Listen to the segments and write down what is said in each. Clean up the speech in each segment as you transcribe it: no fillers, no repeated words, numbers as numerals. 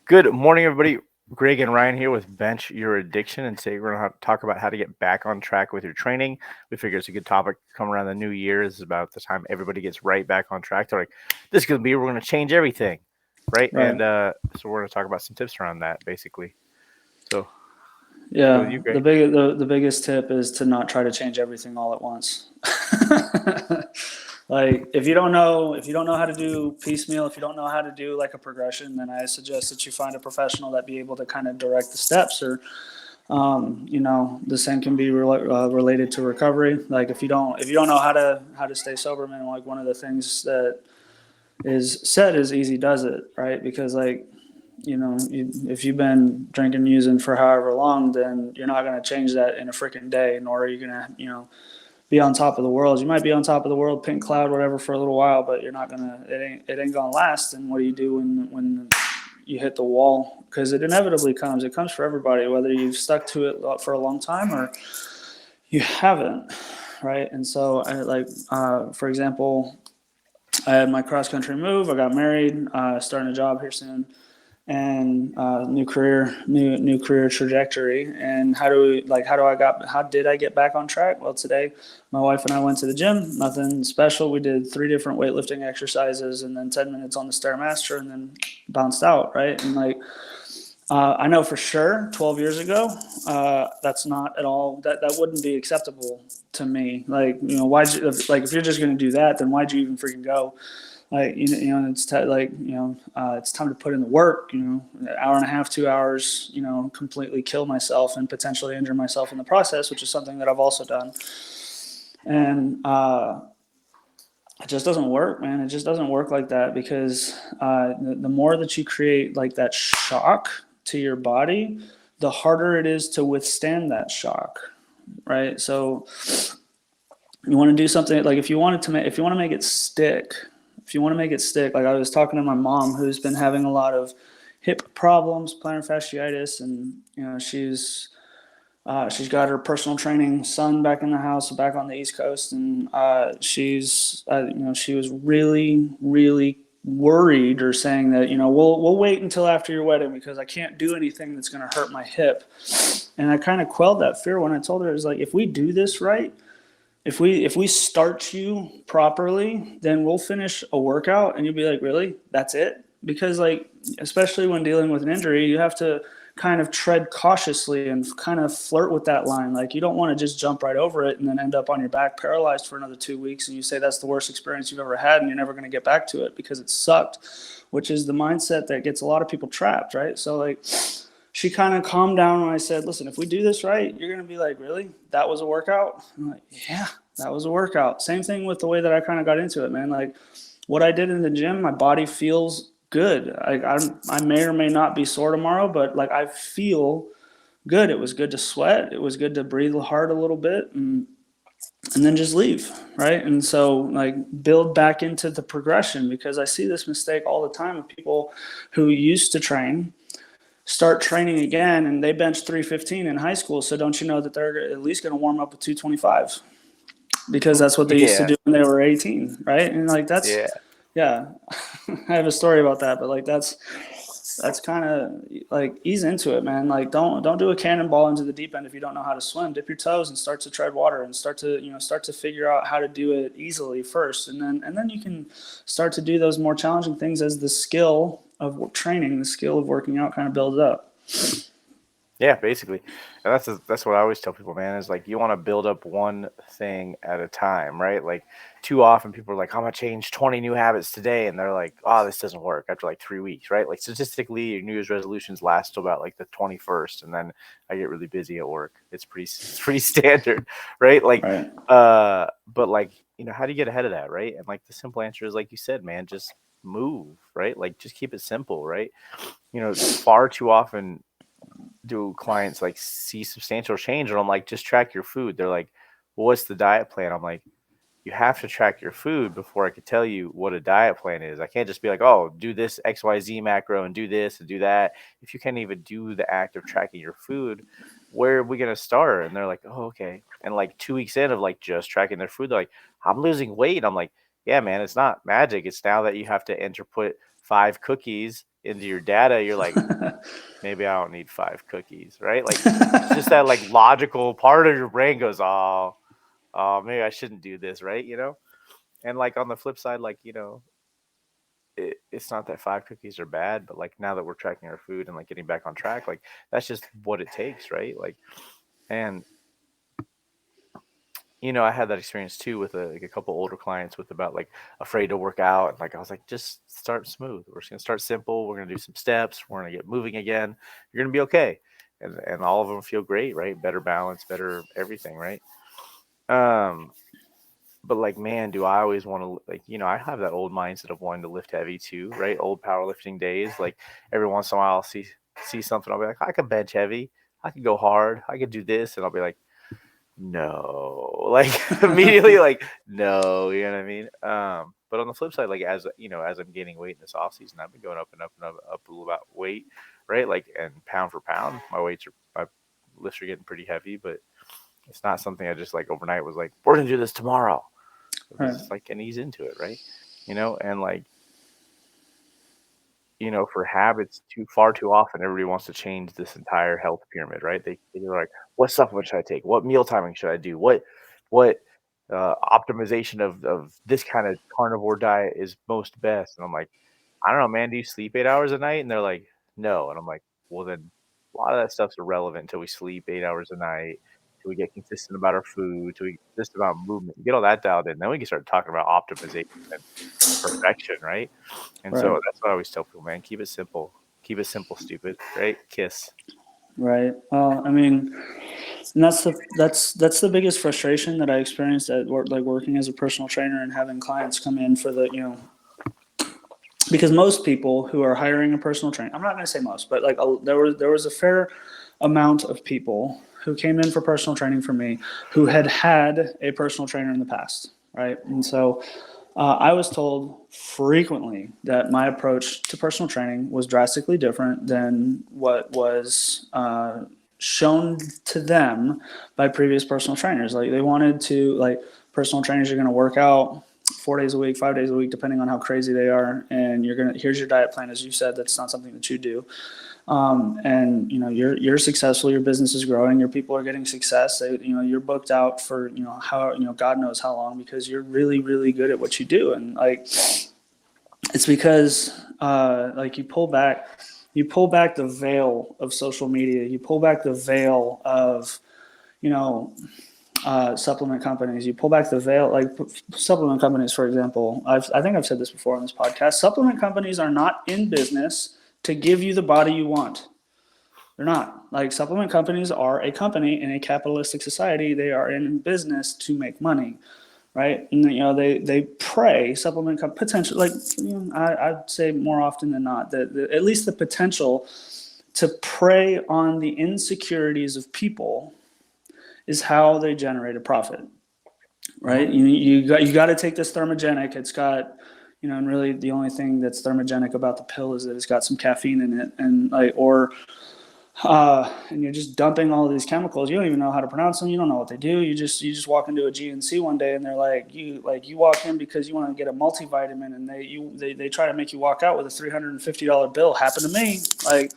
Good morning, everybody. Greg and Ryan here with Bench Your Addiction, and today we're going to talk about how to get back on track with your training. We figure it's a good topic to come around the new year. This is about the time everybody gets right back on track. They're like, this is going to be, we're going to change everything, right? Right. And so we're going to talk about some tips around that, basically. So go with Yeah. you, The Greg. the biggest tip is to not try to change everything all at once. Like if you don't know how to do piecemeal, if you don't know how to do like a progression, then I suggest that you find a professional that be able to kind of direct the steps. Or the same can be related to recovery. Like if you don't know how to stay sober, man, like one of the things that is said is easy does it, right? Because like if you've been drinking, using for however long, then you're not going to change that in a freaking day, nor are you going to, be on top of the world. You might be on top of the world, pink cloud, whatever, for a little while, but you're not gonna. It ain't gonna last. And what do you do when you hit the wall? Because it inevitably comes. It comes for everybody, whether you've stuck to it for a long time or you haven't, right? And so, for example, I had my cross country move. I got married, starting a job here soon, and new career trajectory. And how did I get back on track? Well, today my wife and I went to the gym. Nothing special. We did 3 different weightlifting exercises and then 10 minutes on the stairmaster, and then bounced out. Right, and I know for sure 12 years ago, that's not at all, that wouldn't be acceptable to me. Like, if you're just going to do that, then why'd you even freaking go? Like, it's time to put in the work, an hour and a half, 2 hours, completely kill myself and potentially injure myself in the process, which is something that I've also done. And, it just doesn't work, man. It just doesn't work like that because the more that you create like that shock to your body, the harder it is to withstand that shock, right? So you want to do something like if you want to make it stick, like I was talking to my mom who's been having a lot of hip problems, plantar fasciitis, and she's got her personal training son back in the house, back on the East Coast, and she was really, really worried, or saying that we'll wait until after your wedding because I can't do anything that's going to hurt my hip. And I kind of quelled that fear when I told her, it was like, if we do this right, if we start you properly, then we'll finish a workout and you'll be like, really? That's it? Because like, especially when dealing with an injury, you have to kind of tread cautiously and kind of flirt with that line. Like, you don't want to just jump right over it and then end up on your back paralyzed for another 2 weeks, and you say that's the worst experience you've ever had and you're never going to get back to it because it sucked, which is the mindset that gets a lot of people trapped, right? So like, she kind of calmed down when I said, listen, if we do this right, you're going to be like, really? That was a workout? I'm like, yeah, that was a workout. Same thing with the way that I kind of got into it, man. Like, what I did in the gym, my body feels good. I may or may not be sore tomorrow, but like, I feel good. It was good to sweat. It was good to breathe hard a little bit, and then just leave, right? And so like, build back into the progression, because I see this mistake all the time of people who used to train start training again, and they bench 315 in high school. So don't you know that they're at least going to warm up with 225, because that's what they used to Yeah, do when they were 18, right? And like, yeah. yeah, I have a story about that, but like, that's kind of like, ease into it, man. Like, don't do a cannonball into the deep end if you don't know how to swim. Dip your toes and start to tread water, and start to figure out how to do it easily first, and then you can start to do those more challenging things as the skill of training, the skill of working out kind of builds up. Yeah, basically, and that's what I always tell people, man. Is like you want to build up one thing at a time, right? Like too often people are like, "I'm gonna change 20 new habits today," and they're like, "Oh, this doesn't work." After like 3 weeks, right? Like statistically, your New Year's resolutions last till about like the 21st, and then I get really busy at work. It's pretty standard, right? Right. But like how do you get ahead of that, right? And like the simple answer is like you said, man, just move, right? Like just keep it simple, right? Far too often do clients like see substantial change and I'm like, just track your food. They're like, well, what's the diet plan? I'm like, you have to track your food before I could tell you what a diet plan is. I can't just be like, oh, do this XYZ macro and do this and do that. If you can't even do the act of tracking your food, where are we gonna start? And they're like, oh, okay. And like 2 weeks in of like just tracking their food, they're like, I'm losing weight. I'm like, yeah, man, it's not magic. It's now that you have to enter put 5 cookies into your data, you're like, maybe I don't need 5 cookies, right? Like it's just that like logical part of your brain goes, oh, maybe I shouldn't do this, right? And like on the flip side, like, it's not that 5 cookies are bad, but like now that we're tracking our food and like getting back on track, like that's just what it takes, right? Like, and I had that experience too with like a couple older clients with about like afraid to work out. And like I was like, just start smooth. We're just gonna start simple. We're gonna do some steps. We're gonna get moving again. You're gonna be okay. And all of them feel great, right? Better balance, better everything, right? Um, but like, man, do I always want to like, I have that old mindset of wanting to lift heavy too, right? Old powerlifting days. Like every once in a while I'll see something, I'll be like, I could bench heavy, I could go hard, I could do this, and I'll be like, no, like immediately, like no, you know what I mean? But on the flip side, like as I'm gaining weight in this off season, I've been going up and up and up a little about weight, right? Like, and pound for pound, my lifts are getting pretty heavy, but it's not something I just like overnight was like, we're gonna do this tomorrow. It Right. was like an ease into it, right? And like, for habits, far too often, everybody wants to change this entire health pyramid, right? They're like, what supplement should I take? What meal timing should I do? What optimization of this kind of carnivore diet is most best? And I'm like, I don't know, man. Do you sleep 8 hours a night? And they're like, no. And I'm like, well, then a lot of that stuff's irrelevant until we sleep 8 hours a night, till we get consistent about our food, till we get consistent about movement, get all that dialed in. Then we can start talking about optimization and perfection, right? And Right. so that's what I always tell people, man. Keep it simple. Keep it simple, stupid, right? Kiss. Right. Well, I mean, and that's the biggest frustration that I experienced at work, like working as a personal trainer and having clients come in for the because most people who are hiring a personal trainer, I'm not going to say most, but like there was a fair amount of people who came in for personal training for me who had a personal trainer in the past, right? And so I was told frequently that my approach to personal training was drastically different than what was shown to them by previous personal trainers. Like they wanted to, like, personal trainers are going to work out 4 days a week, 5 days a week, depending on how crazy they are. And here's your diet plan. As you said, that's not something that you do. And you're successful, your business is growing, your people are getting success. You're booked out for how God knows how long, because you're really, really good at what you do. And like it's because like you pull back the veil of social media, you pull back the veil of you know supplement companies, you pull back the veil, like supplement companies, for example. I think I've said this before on this podcast. Supplement companies are not in business to give you the body you want. They're not. Like, supplement companies are a company in a capitalistic society. They are in business to make money, right? And they prey supplement potential, like I'd say more often than not that at least the potential to prey on the insecurities of people is how they generate a profit, right? Mm-hmm. You got to take this thermogenic. It's got and really the only thing that's thermogenic about the pill is that it's got some caffeine in it, and and you're just dumping all of these chemicals. You don't even know how to pronounce them. You don't know what they do. You just walk into a GNC one day and they're like you walk in because you want to get a multivitamin, and they try to make you walk out with a $350 bill. Happened to me, like,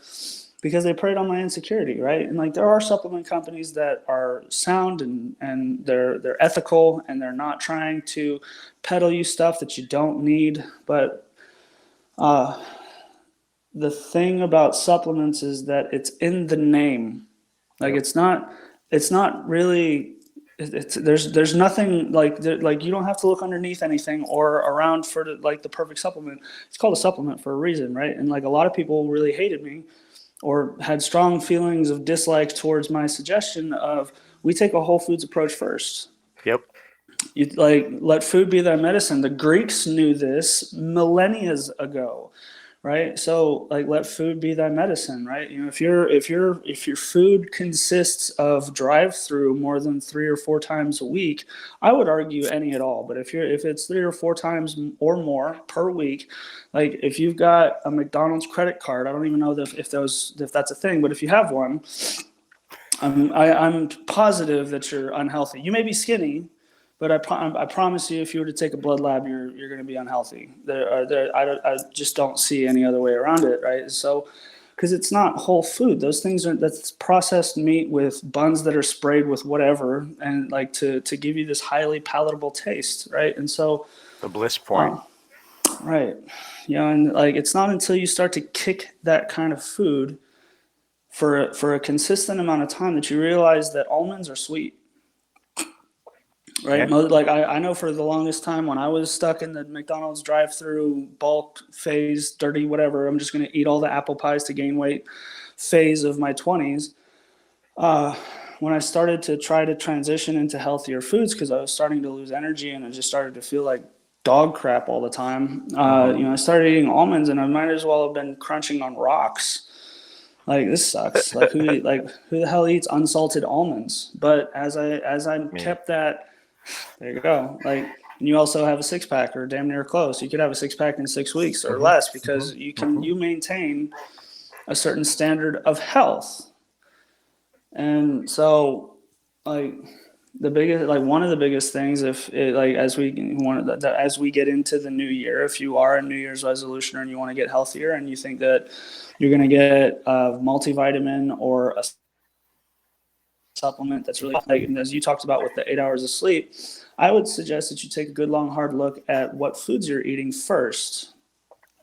because they preyed on my insecurity, right? And like there are supplement companies that are sound and they're ethical, and they're not trying to peddle you stuff that you don't need. But the thing about supplements is that it's in the name. Like Yep. it's not really. There's nothing like you don't have to look underneath anything or around for the perfect supplement. It's called a supplement for a reason, right? And like a lot of people really hated me or had strong feelings of dislike towards my suggestion of we take a whole foods approach first. Yep. You like let food be thy medicine. The Greeks knew this millennia ago, right? So like let food be thy medicine, right? If your food consists of drive-through more than 3 or 4 times a week, I would argue any at all. But if it's 3 or 4 times or more per week, like if you've got a McDonald's credit card, I don't even know if that's a thing, but if you have one, I'm positive that you're unhealthy. You may be skinny, But I promise you, if you were to take a blood lab, you're going to be unhealthy. I just don't see any other way around it, right? So, because it's not whole food. Those things are that's processed meat with buns that are sprayed with whatever, and like to give you this highly palatable taste, right? And so, The bliss point. uh, right, and like it's not until you start to kick that kind of food for a consistent amount of time that you realize that almonds are sweet, right? Yeah. Like I know for the longest time when I was stuck in the McDonald's drive-through bulk phase, dirty whatever, I'm just going to eat all the apple pies to gain weight phase of my 20s. Uh, when I started to try to transition into healthier foods because I was starting to lose energy and I just started to feel like dog crap all the time, Hmm. I started eating almonds and I might as well have been crunching on rocks. Like this sucks. Who the hell eats unsalted almonds? But as I Me. kept that, there you go. Like, and you also have a six pack or damn near close. You could have a six pack in 6 weeks or Hmm. less Hmm. because Hmm. you maintain a certain standard of health. And so like the biggest like one of the biggest things if it, like as we want as we get into the new year, if you are a New Year's resolutioner and you want to get healthier and you think that you're going to get a multivitamin or a supplement that's really like as you talked about with the 8 hours of sleep, I would suggest that you take a good long hard look at what foods you're eating first.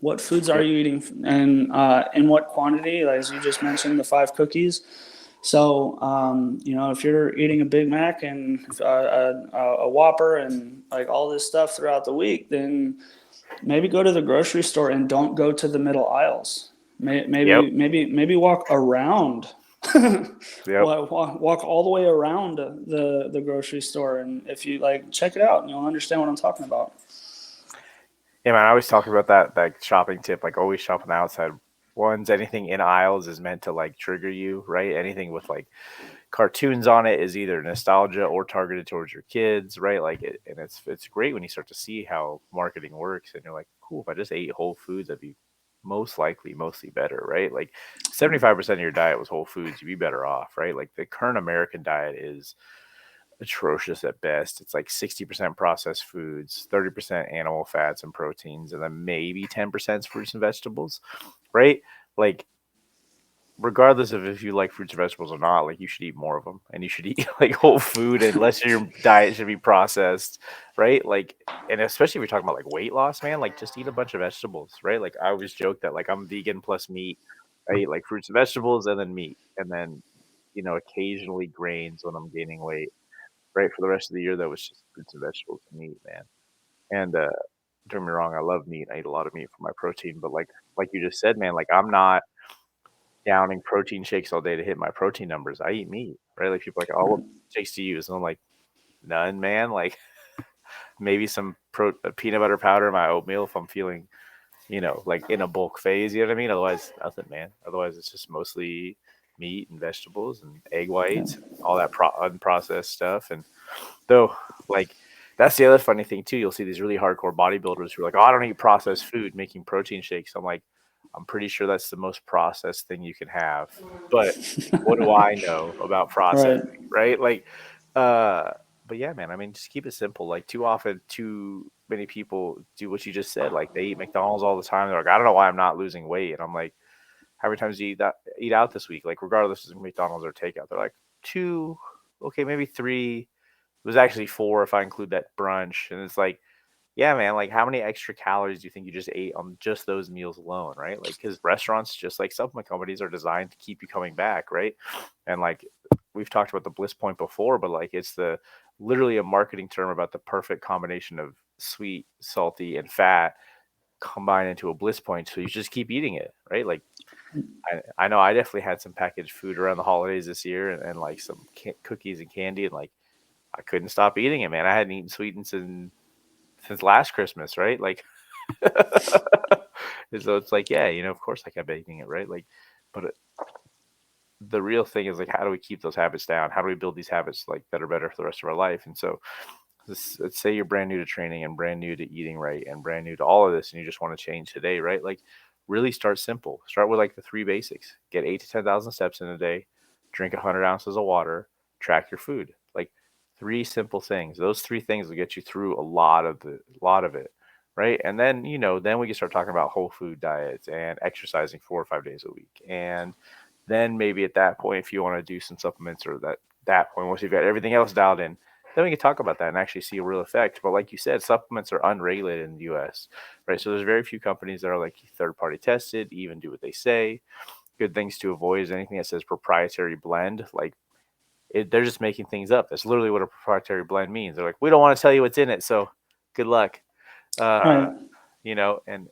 What foods are Yep. you eating and in what quantity? Like, as you just mentioned, the 5 cookies. So, if you're eating a Big Mac and a Whopper and like all this stuff throughout the week, then maybe go to the grocery store and don't go to the middle aisles. Yep. Maybe walk around, Yep. walk all the way around the grocery store, and if you like, check it out, and you'll understand what I'm talking about. Yeah, man. I always talk about that shopping tip. Like, always shop on the outside ones. Anything in aisles is meant to like trigger you, right? Anything with like cartoons on it is either nostalgia or targeted towards your kids, right? Like, and it's great when you start to see how marketing works, and you're like, cool. If I just ate whole foods, I'd be most likely mostly better, right? Like, 75% of your diet was whole foods, you'd be better off, right? Like, the current American diet is atrocious at best. It's like 60% processed foods, 30% animal fats and proteins, and then maybe 10% fruits and vegetables, right? Like, regardless of if you like fruits and vegetables or not, like, you should eat more of them and you should eat like whole food unless your diet should be processed, right? Like, and especially if you're talking about like weight loss, man, like just eat a bunch of vegetables, right? Like, I always joke that like I'm vegan plus meat. I eat like fruits and vegetables and then meat and then, occasionally grains when I'm gaining weight, right? For the rest of the year, that was just fruits and vegetables and meat, man. And don't get me wrong, I love meat. I eat a lot of meat for my protein, but like you just said, man, like I'm not downing protein shakes all day to hit my protein numbers. I eat meat, right? Like, people are like, oh, what shakes do you use? And I'm like, none, man. Like, maybe some peanut butter powder in my oatmeal if I'm feeling, like in a bulk phase. You know what I mean? Otherwise, nothing, man. Otherwise, it's just mostly meat and vegetables and egg Yeah. whites and all that unprocessed stuff. And though, like, that's the other funny thing too. You'll see these really hardcore bodybuilders who are like, "Oh, I don't eat processed food," making protein shakes. I'm like, I'm pretty sure that's the most processed thing you can have. But what do I know about processing, Right. right? Like, uh, but yeah, man. I mean, just keep it simple. Like, too often, too many people do what you just said. Like, they eat McDonald's all the time. They're like, I don't know why I'm not losing weight. And I'm like, how many times do you eat out this week? Like, regardless of McDonald's or takeout, they're like, two, okay, maybe three. It was actually four if I include that brunch. And it's like, yeah, man, like, how many extra calories do you think you just ate on just those meals alone, right? Like, because restaurants, just like supplement companies, are designed to keep you coming back, right? And like, we've talked about the bliss point before, but like, it's the literally a marketing term about the perfect combination of sweet, salty, and fat combined into a bliss point. So you just keep eating it, right? Like, I know I definitely had some packaged food around the holidays this year, and like some cookies and candy, and like, I couldn't stop eating it, man. I hadn't eaten sweets since last Christmas, right? Like, and so it's like, yeah, of course I kept eating it, right? Like, but the real thing is like, how do we keep those habits down? How do we build these habits like that are better for the rest of our life? And so, let's say you're brand new to training and brand new to eating right and brand new to all of this, and you just want to change today, right? Like, really start simple. Start with like the three basics: get 8 to 10,000 steps in a day, drink 100 ounces of water, track your food. Like, Three simple things. Those three things will get you through a lot of it, right? And then, then we can start talking about whole food diets and exercising 4 or 5 days a week. And then maybe at that point, if you want to do some supplements, or that point, once you've got everything else dialed in, then we can talk about that and actually see a real effect. But like you said, supplements are unregulated in the US, right? So there's very few companies that are like third party tested, even do what they say. Good things to avoid is anything that says proprietary blend. Like, they're just making things up. That's literally what a proprietary blend means. They're like, we don't want to tell you what's in it, so good luck. Uh, Right. and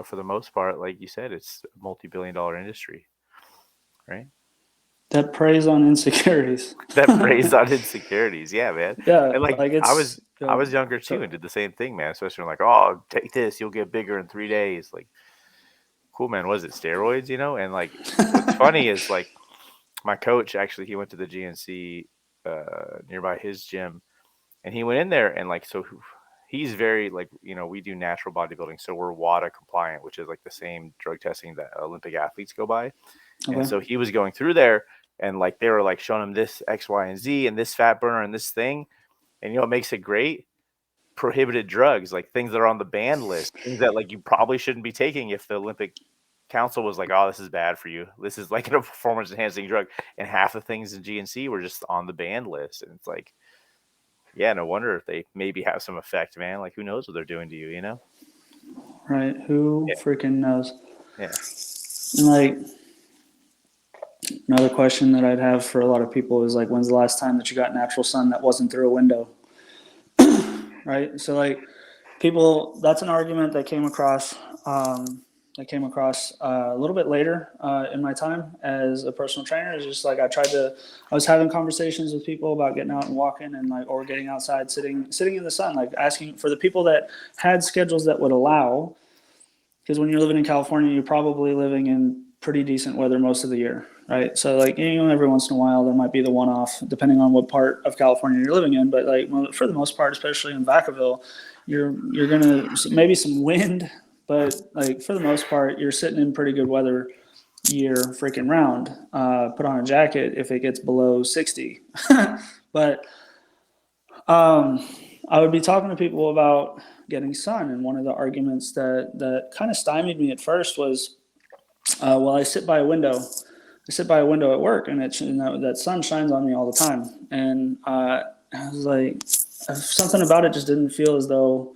for the most part, like you said, it's a multi-billion-dollar industry, right? That preys on insecurities. That preys on insecurities. Yeah, man. Yeah, And like like I was, it's I was younger too, and did the same thing, man. Especially when like, oh, take this, you'll get bigger in 3 days. Like, cool, man. Was it steroids? And like, what's funny is like my coach actually, he went to the GNC nearby his gym, and he went in there, and like, so he's very like, we do natural bodybuilding, so we're WADA compliant, which is like the same drug testing that Olympic athletes go by. And okay. so he was going through there, and like they were like showing him this X, Y, and Z, and this fat burner and this thing. And what makes it great? Prohibited drugs, like things that are on the banned list, things that like you probably shouldn't be taking if the Olympic Council was like, oh, this is bad for you. This is like a performance enhancing drug. And half the things in GNC were just on the banned list. And it's like, yeah, no wonder if they maybe have some effect, man. Like, who knows what they're doing to you? Right. Who Yeah. freaking knows? Yeah. And like another question that I'd have for a lot of people is like, when's the last time that you got natural sun that wasn't through a window? Right. So like people, that's an argument that came across. A little bit later in my time as a personal trainer. Is just like I was having conversations with people about getting out and walking, and like, or getting outside, sitting in the sun, like asking for the people that had schedules that would allow. Because when you're living in California, you're probably living in pretty decent weather most of the year, right? So like, every once in a while there might be the one-off, depending on what part of California you're living in. But like, for the most part, especially in Vacaville, you're gonna maybe some wind, but like for the most part, you're sitting in pretty good weather year freaking round. Put on a jacket if it gets below 60. But I would be talking to people about getting sun, and one of the arguments that kind of stymied me at first was, well, I sit by a window. I sit by a window at work, and that sun shines on me all the time. And I was like, something about it just didn't feel as though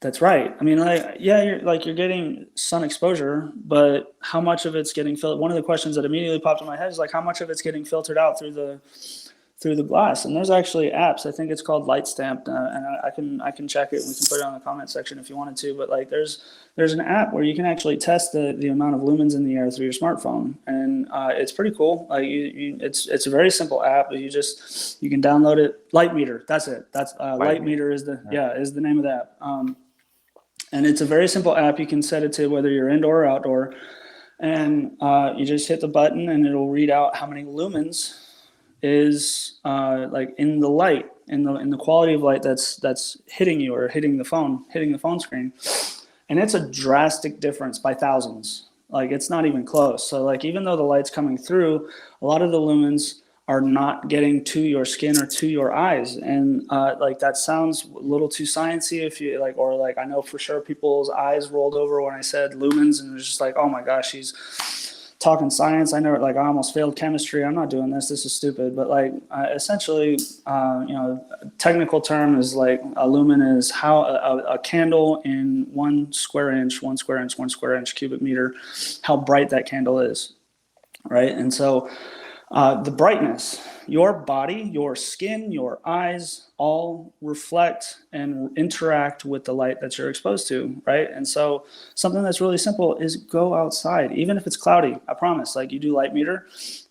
that's right. I mean, like, yeah, you're getting sun exposure, but how much of it's getting filtered? One of the questions that immediately popped in my head is like, how much of it's getting filtered out through the glass? And there's actually apps. I think it's called Light Stamp, and I can check it. We can put it on the comment section if you wanted to. But like, there's an app where you can actually test the amount of lumens in the air through your smartphone, and it's pretty cool. Like, it's a very simple app. You can download it. Light Meter. That's it. That's Light Meter is the name of the app. And it's a very simple app. You can set it to whether you're indoor or outdoor, and you just hit the button, and it'll read out how many lumens is like in the light, in the quality of light that's hitting you, or hitting the phone screen. And it's a drastic difference by thousands. Like, it's not even close. So like, even though the light's coming through, a lot of the lumens are not getting to your skin or to your eyes. And like, that sounds a little too sciencey if you like, or like, I know for sure people's eyes rolled over when I said lumens, and it was just like, oh my gosh, he's talking science. I know, like, I almost failed chemistry. I'm not doing this. This is stupid. But like, essentially, technical term is like, a lumen is how a candle in 1 square inch cubic meter, how bright that candle is, right? And so the brightness, your body, your skin, your eyes all reflect and interact with the light that you're exposed to, right? And so something that's really simple is go outside, even if it's cloudy. I promise. Like, you do Light Meter.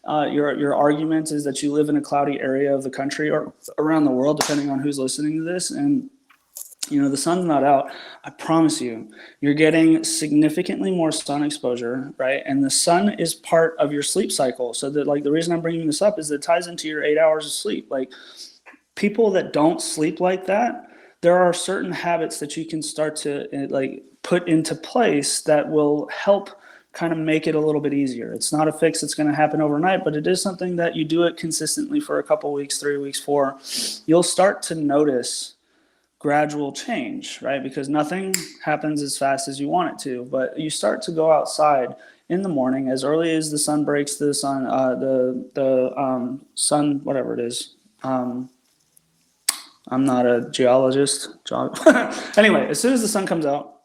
Your argument is that you live in a cloudy area of the country or around the world, depending on who's listening to this, and the sun's not out. I promise you're getting significantly more sun exposure, right? And the sun is part of your sleep cycle. So that, like, the reason I'm bringing this up is that it ties into your 8 hours of sleep. Like, people that don't sleep like that, there are certain habits that you can start to like put into place that will help kind of make it a little bit easier. It's not a fix that's going to happen overnight, but it is something that you do it consistently for a couple weeks, 3 weeks, 4. You'll start to notice gradual change, right? Because nothing happens as fast as you want it to. But you start to go outside in the morning as early as the sun breaks. The sun, sun, whatever it is. I'm not a geologist. Anyway, as soon as the sun comes out,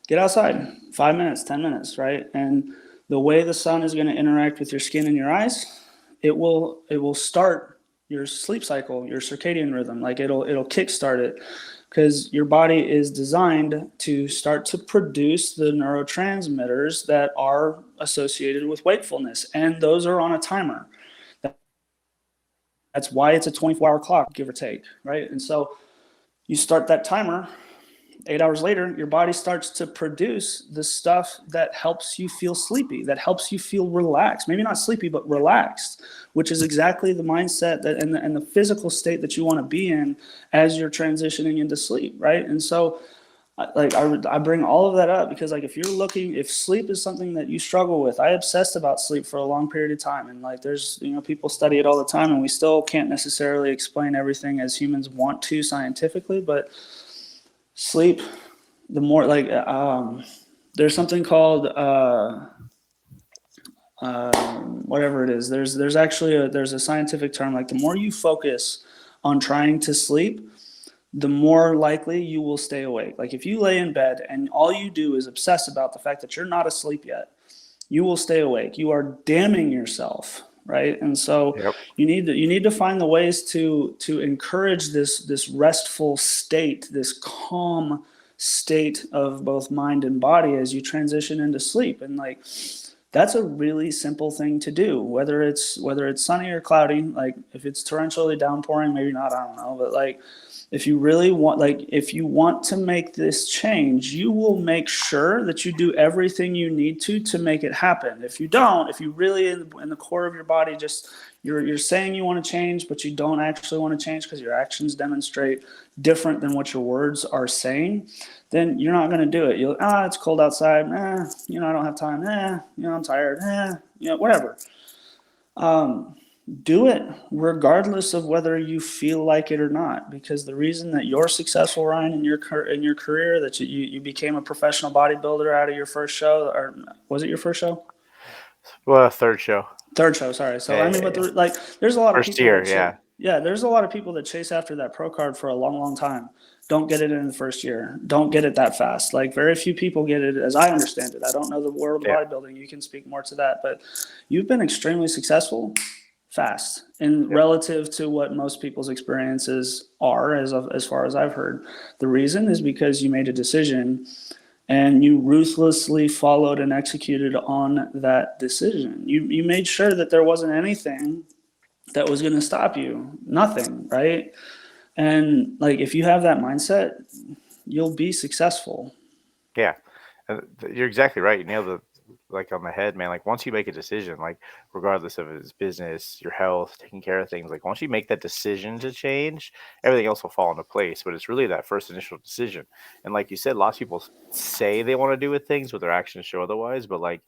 get outside. 5 minutes, 10 minutes, right? And the way the sun is going to interact with your skin and your eyes, it will start your sleep cycle, your circadian rhythm. Like it'll kickstart it because your body is designed to start to produce the neurotransmitters that are associated with wakefulness, and those are on a timer. That's why it's a 24-hour clock, give or take, right? And so you start that timer. 8 hours later, your body starts to produce the stuff that helps you feel sleepy, that helps you feel relaxed. Maybe not sleepy, but relaxed, which is exactly the mindset that and the physical state that you want to be in as you're transitioning into sleep, right? And so, like I bring all of that up because, like, if sleep is something that you struggle with, I obsessed about sleep for a long period of time, and like there's people study it all the time, and we still can't necessarily explain everything as humans want to scientifically, but sleep, the more like there's something called whatever it is. There's actually there's a scientific term, like the more you focus on trying to sleep, the more likely you will stay awake. Like if you lay in bed and all you do is obsess about the fact that you're not asleep yet, you will stay awake. You are damning yourself, right? And so Yep. you need to find the ways to encourage this restful state, this calm state of both mind and body as you transition into sleep. And like that's a really simple thing to do, whether it's sunny or cloudy. Like if it's torrentially downpouring, maybe not, I don't know, but like if you really want, like if you want to make this change, you will make sure that you do everything you need to make it happen. If you don't, if you really in the core of your body just you're saying you want to change, but you don't actually want to change because your actions demonstrate different than what your words are saying, then you're not going to do it. You'll, it's cold outside. I don't have time. I'm tired. Whatever. Do it regardless of whether you feel like it or not, because the reason that you're successful, Ryan, in your career, that you became a professional bodybuilder out of your first show, or was it your first show? Well, third show. Third show, sorry. So Yeah, I mean, yeah, but yeah. there's a lot of First people year, that yeah. there's a lot of people that chase after that pro card for a long, long time. Don't get it in the first year. Don't get it that fast. Like very few people get it, as I understand it. I don't know the world of Yeah. bodybuilding. You can speak more to that, but you've been extremely successful fast in Yep. relative to what most people's experiences are, as far as I've heard. The reason is because you made a decision and you ruthlessly followed and executed on that decision. You made sure that there wasn't anything that was going to stop you. Nothing, right? And like if you have that mindset, you'll be successful. Yeah. You're exactly right. You nailed it like on the head, man. Like once you make a decision, like regardless of it's business, your health, taking care of things, like once you make that decision to change, everything else will fall into place. But it's really that first initial decision. And like you said, lots of people say they want to do with things, but their actions show otherwise. But like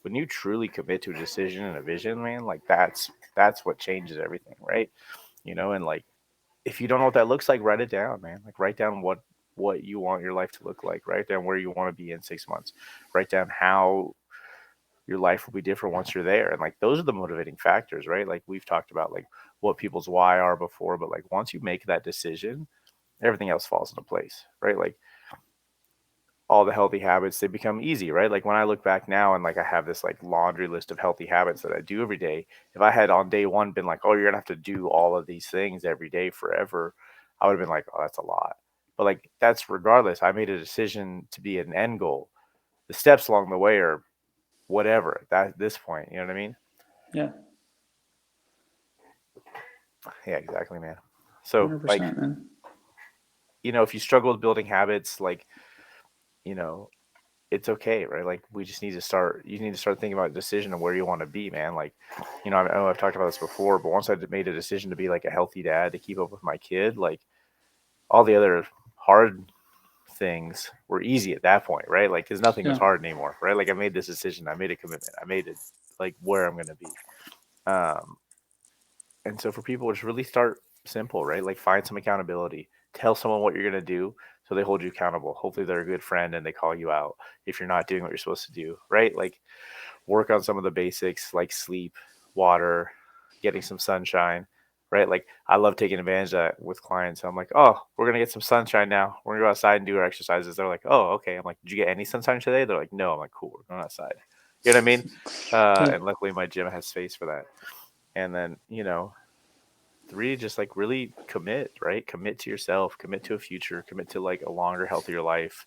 when you truly commit to a decision and a vision, man, like that's what changes everything, right? And like if you don't know what that looks like, write it down, man. Like write down what you want your life to look like. Write down where you want to be in 6 months. Write down how your life will be different once you're there. And like those are the motivating factors, right? Like we've talked about like what people's why are before, but like once you make that decision, everything else falls into place, right? Like all the healthy habits, they become easy, right? Like when I look back now and like I have this like laundry list of healthy habits that I do every day. If I had on day one been like, oh, you're gonna have to do all of these things every day forever, I would have been like, oh, that's a lot. But like that's regardless. I made a decision to be an end goal. The steps along the way are whatever at this point. You know what I mean? Yeah, Yeah, exactly, man. one So hundred like, percent, man. if you struggle with building habits, like, you know, it's okay, right? Like we just need to start. You need to start thinking about a decision of where you want to be, man. Like, I know I've talked about this before, but once I made a decision to be like a healthy dad to keep up with my kid, like all the other hard things were easy at that point, right? Like, because nothing was Yeah. hard anymore, right? Like, I made this decision, I made a commitment, I made it like where I'm going to be. Um, and so for people, just really start simple, right? Like, find some accountability, tell someone what you're going to do so they hold you accountable. Hopefully, they're a good friend and they call you out if you're not doing what you're supposed to do, right? Like, work on some of the basics like sleep, water, getting some sunshine, right? Like, I love taking advantage of that with clients. I'm like, oh, we're gonna get some sunshine now. We're gonna go outside and do our exercises. They're like, oh, okay. I'm like, did you get any sunshine today? They're like, no. I'm like, cool. We're going outside. You know what I mean? Yeah. And luckily, my gym has space for that. And then, three, just like really commit, right? Commit to yourself, commit to a future, commit to like a longer, healthier life,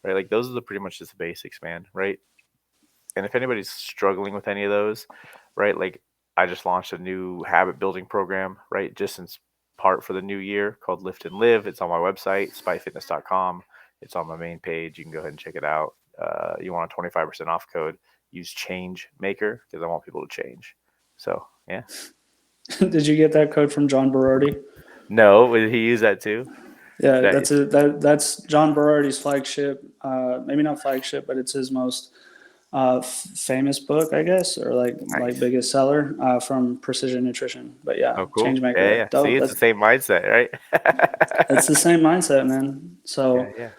right? Like, those are the pretty much just the basics, man, right? And if anybody's struggling with any of those, right, like, I just launched a new habit building program, right, just in part for the new year, called Lift and Live. It's on my website, spyfitness.com. It's on my main page. You can go ahead and check it out. You want a 25% off code, use Change Maker, because I want people to change. So, yeah. Did you get that code from John Berardi? No, would he use that too? Yeah, That, that's John Berardi's flagship. Maybe not flagship, but it's his most famous book, I guess, or like nice. biggest seller from Precision Nutrition. But yeah, Oh, cool. Change Yeah, Maker, yeah. See, dope. it's the same mindset, right? That's the same mindset, man. Yeah, So yeah.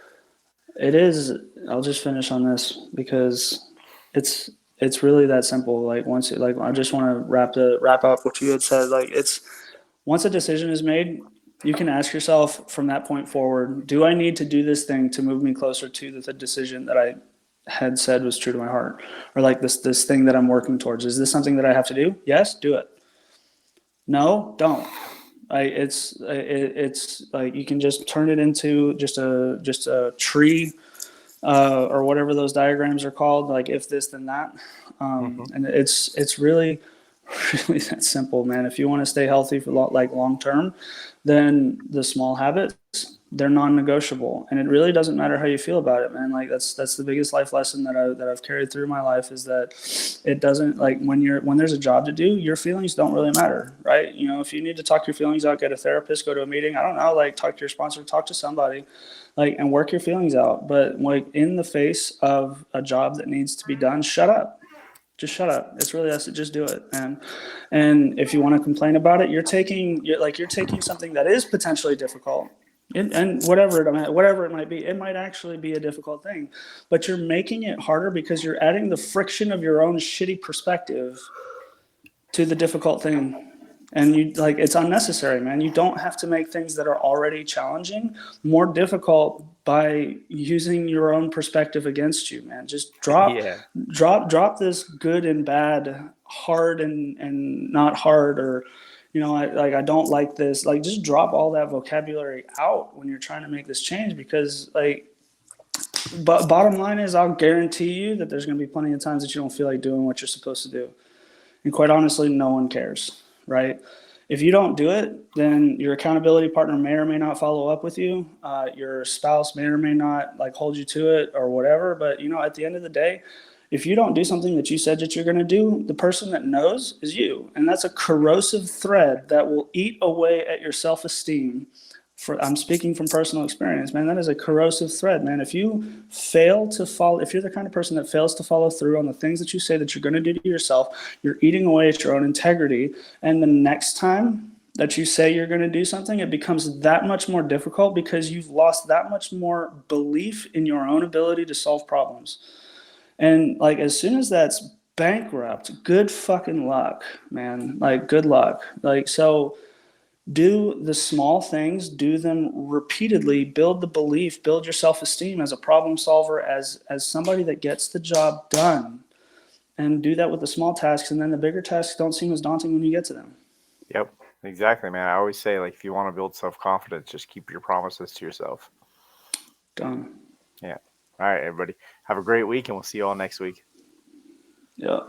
it is. I'll just finish on this because it's it's really that simple. Like once, like I just want to wrap up what you had said. Like it's once a decision is made, you can ask yourself from that point forward, do I need to do this thing to move me closer to the decision that I had said was true to my heart? Or like this thing that I'm working towards. Is this something that I have to do? Yes, do it. No, don't. It's like you can just turn it into just a tree or whatever those diagrams are called, like if this then that, Hmm. and it's really really that simple, man. If you want to stay healthy for like long term, then the small habits, they're non-negotiable, and it really doesn't matter how you feel about it, man. Like that's the biggest life lesson that I've carried through my life is that it doesn't, like when there's a job to do, your feelings don't really matter, right? If you need to talk your feelings out, get a therapist, go to a meeting, I don't know, like talk to your sponsor, talk to somebody, like, and work your feelings out. But like in the face of a job that needs to be done, shut up. Just shut up. It's really us. Just do it. And if you want to complain about it, you're taking something that is potentially difficult, and whatever it might be, it might actually be a difficult thing, but you're making it harder because you're adding the friction of your own shitty perspective to the difficult thing. And it's unnecessary, man. You don't have to make things that are already challenging more difficult by using your own perspective against you, man. Just drop Yeah. drop this good and bad, hard and not hard, or I don't like this. Like, just drop all that vocabulary out when you're trying to make this change, because but bottom line is, I'll guarantee you that there's going to be plenty of times that you don't feel like doing what you're supposed to do. And quite honestly, no one cares, right? If you don't do it, then your accountability partner may or may not follow up with you. Your spouse may or may not like hold you to it or whatever. But at the end of the day, if you don't do something that you said that you're going to do, the person that knows is you, and that's a corrosive thread that will eat away at your self-esteem. I'm speaking from personal experience, man. That is a corrosive thread, man. If you're the kind of person that fails to follow through on the things that you say that you're going to do to yourself, you're eating away at your own integrity. And the next time that you say you're going to do something, it becomes that much more difficult because you've lost that much more belief in your own ability to solve problems. And like, as soon as that's bankrupt, good fucking luck, man. Like, good luck. Like, so do the small things, do them repeatedly, build the belief, build your self-esteem as a problem solver, as somebody that gets the job done, and do that with the small tasks, and then the bigger tasks don't seem as daunting when you get to them. Yep, exactly, man. I always say, like, if you want to build self confidence, just keep your promises to yourself. Done. Yeah. All right, everybody. Have a great week, and we'll see you all next week. Yeah.